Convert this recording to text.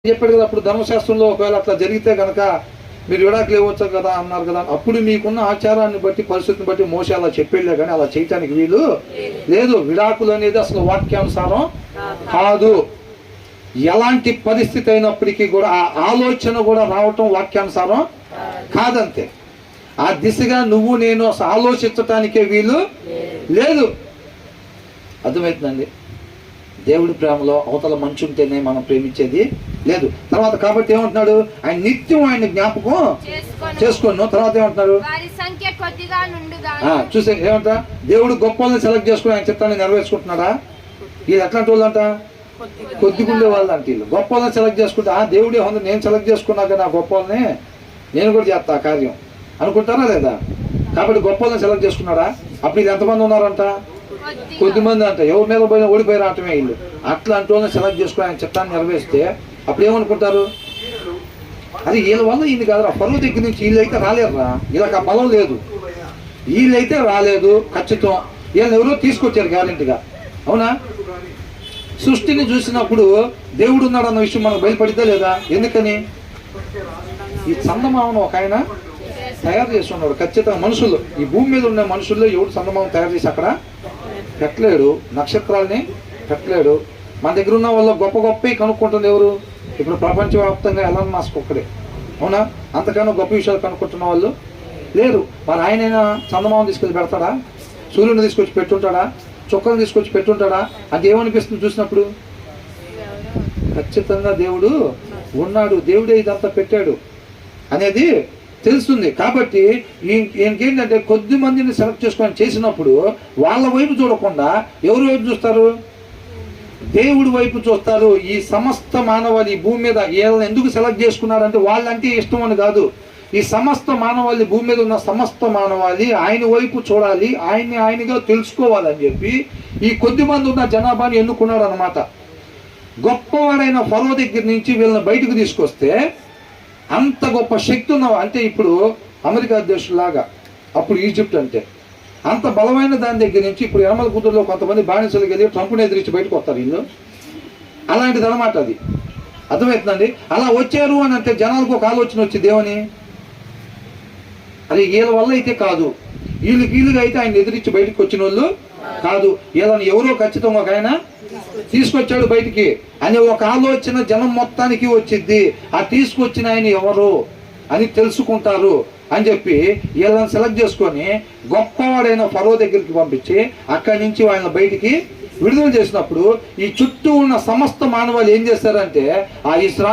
చెప్పాడు కదా, అప్పుడు ధర్మశాస్త్రంలో ఒకవేళ అట్లా జరిగితే కనుక మీరు విడాకులు ఇవ్వచ్చు కదా అన్నారు కదా. అప్పుడు మీకున్న ఆచారాన్ని బట్టి పరిస్థితిని బట్టి మోసే అలా చెప్పేళ్ళే కానీ అలా చేయటానికి వీలు లేదు. విడాకులు అనేది అసలు వాక్యానుసారం కాదు. ఎలాంటి పరిస్థితి అయినప్పటికీ కూడా ఆ ఆలోచన కూడా రావటం వాక్యానుసారం కాదంతే. ఆ దిశగా నువ్వు నేను అసలు ఆలోచించటానికే వీలు లేదు. అర్థమవుతుందండి? దేవుడి ప్రేమలో అవతల మంచి ఉంటేనే మనం ప్రేమించేది లేదు. తర్వాత కాబట్టి ఏమంటున్నాడు, ఆయన నిత్యం ఆయన జ్ఞాపకం చేసుకోను. తర్వాత ఏమంటున్నాడు, చూసే ఏమంటా, దేవుడు గొప్ప వాళ్ళని సెలెక్ట్ చేసుకుని ఆయన చిత్తాన్ని నెరవేర్చుకుంటున్నాడా? వీళ్ళు ఎట్లాంటి వాళ్ళు అంట, కొద్దిగుండే వాళ్ళు అంటే. వీళ్ళు గొప్ప వాళ్ళని సెలెక్ట్ చేసుకుంటా, దేవుడే ఉంది నేను సెలెక్ట్ చేసుకున్నాక నా గొప్ప వాళ్ళని నేను కూడా చేస్తా ఆ కార్యం అనుకుంటారా లేదా? కాబట్టి గొప్ప వాళ్ళని సెలెక్ట్ చేసుకున్నాడా? అప్పుడు ఇది ఎంతమంది ఉన్నారంట, కొద్దిమంది అంట. ఎవరి మీద పోయినా ఓడిపోయి రావటమే వీళ్ళు. అట్లాంటి వాళ్ళని సెలెక్ట్ చేసుకుని ఆయన చట్టాన్ని నెరవేరిస్తే అప్పుడు ఏమనుకుంటారు, అది వీళ్ళ వల్ల ఇది కాదురా, పరువు దగ్గర నుంచి వీళ్ళైతే రాలేరురా, వీళ్ళకి ఆ బలం లేదు, వీళ్ళైతే రాలేదు ఖచ్చితం, వీళ్ళని ఎవరో తీసుకొచ్చారు గ్యారెంటీగా. అవునా? సృష్టిని చూసినప్పుడు దేవుడు ఉన్నాడు అన్న విషయం మనకు బయలుపడిద్దా లేదా? ఎందుకని ఈ చందమామను ఒక ఆయన తయారు చేసి ఉన్నాడు ఖచ్చితంగా. మనుషులు, ఈ భూమి మీద ఉన్న మనుషుల్లో ఎవడు చందమామను తయారు చేసి అక్కడ పెట్టలేడు, నక్షత్రాలని పెట్టలేడు. మన దగ్గర ఉన్న వాళ్ళు గొప్ప గొప్పవి కనుక్కుంటుంది ఎవరు? ఇప్పుడు ప్రపంచవ్యాప్తంగా ఎలాన్ మస్క్ ఒక్కడే. అవునా? అంతకన్నా గొప్ప విషయాలు కనుక్కుంటున్న వాళ్ళు లేరు. మరి ఆయనైనా చందమామను తీసుకెళ్ళి పెడతాడా? సూర్యుని తీసుకొచ్చి పెట్టుంటాడా? చుక్కలను తీసుకొచ్చి పెట్టుంటాడా? అది ఏమనిపిస్తుంది చూసినప్పుడు? ఖచ్చితంగా దేవుడు ఉన్నాడు, దేవుడే ఇదంతా పెట్టాడు అనేది తెలుస్తుంది. కాబట్టి ఈయనకేంటంటే కొద్ది మందిని సెలెక్ట్ చేసుకొని చేసినప్పుడు వాళ్ళ వైపు చూడకుండా ఎవరి వైపు చూస్తారు? దేవుడి వైపు చూస్తారు. ఈ సమస్త మానవాళి ఈ భూమి మీద వీళ్ళని ఎందుకు సెలెక్ట్ చేసుకున్నారంటే వాళ్ళంటే ఇష్టం అని కాదు. ఈ సమస్త మానవాళి, భూమి మీద ఉన్న సమస్త మానవాళి ఆయన వైపు చూడాలి, ఆయనగా తెలుసుకోవాలని చెప్పి ఈ కొద్ది మంది ఉన్న జనాభాని ఎన్నుకున్నాడు అనమాట. గొప్పవాడైన ఫరో దగ్గర నుంచి వీళ్ళని బయటకు తీసుకొస్తే అంత గొప్ప శక్తి ఉన్న, అంటే ఇప్పుడు అమెరికా దేశంలాగా అప్పుడు ఈజిప్ట్ అంటే అంత బలమైన దాని దగ్గర నుంచి ఇప్పుడు యనమల కుదురులో కొంతమంది బానిసలు వెళ్ళి ట్రంప్ని ఎదిరించి బయటకు వస్తారు వీళ్ళు. అలాంటిది అనమాట అది. అర్థమవుతుందండి? అలా వచ్చారు అని అంటే జనాలకు ఒక ఆలోచన వచ్చి దేవుని అది వీళ్ళ వల్ల అయితే కాదు, వీళ్ళుగా అయితే ఆయన ఎదిరించి బయటకు వచ్చిన వాళ్ళు కాదు, వీళ్ళని ఎవరో ఖచ్చితంగా ఒక ఆయన తీసుకొచ్చాడు బయటికి అనే ఒక ఆలోచన జనం మొత్తానికి వచ్చింది. ఆ తీసుకొచ్చిన ఆయన ఎవరు అని తెలుసుకుంటారు అని చెప్పి వీళ్ళని సెలెక్ట్ చేసుకొని గొప్పవాడైన ఫరో దగ్గరికి పంపించి అక్కడి నుంచి వాళ్ళని బయటికి విడుదల చేసినప్పుడు ఈ చుట్టూ ఉన్న సమస్త మానవాళి ఏం చేస్తారంటే ఆ ఇస్రాయేలు